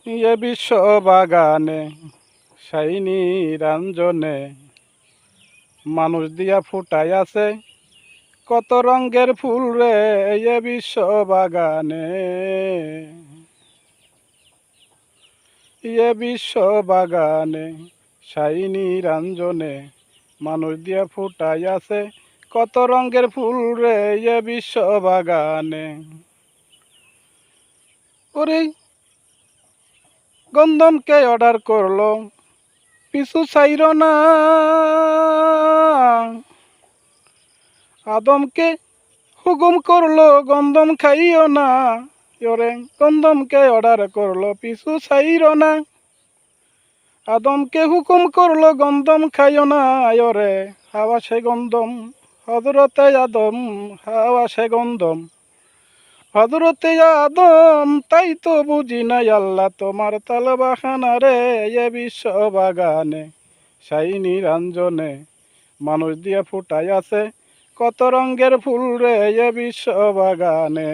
এ বিশ্ব বাগানে শাইনি রঞ্জনে মানুষ দিয়া ফুটাই আছে কত রঙের ফুল রে এ বিশ্ব বাগানে। এ বিশ্ব বাগানে শাইনি রঞ্জনে মানুষ দিয়া ফুটাই আছে কত রঙের ফুল রে এ বিশ্ব বাগানে। ওরে গন্ধমকে অর্ডার করলো পিছু চাইর না, আদমকে হুকুম করলো গন্ধম খাইও না। ওরে গন্ধমকে অর্ডার করলো পিছু চাইর না, আদমকে হুকুম করলো গন্ধম খাইও না। ওরে হাওয়া সে গন্ধম হযরতে আদম, হাওয়া সে গন্ধম হযরতে আদম। তাই তো বুঝি নাই আল্লাহ তোমার তালবাখানা রে এ বিশ্ব বাগানে শাইনি রঞ্জনে মানুষ দিয়া ফুটাই আছে কত রঙের ফুল রে এ বিশ্ব বাগানে।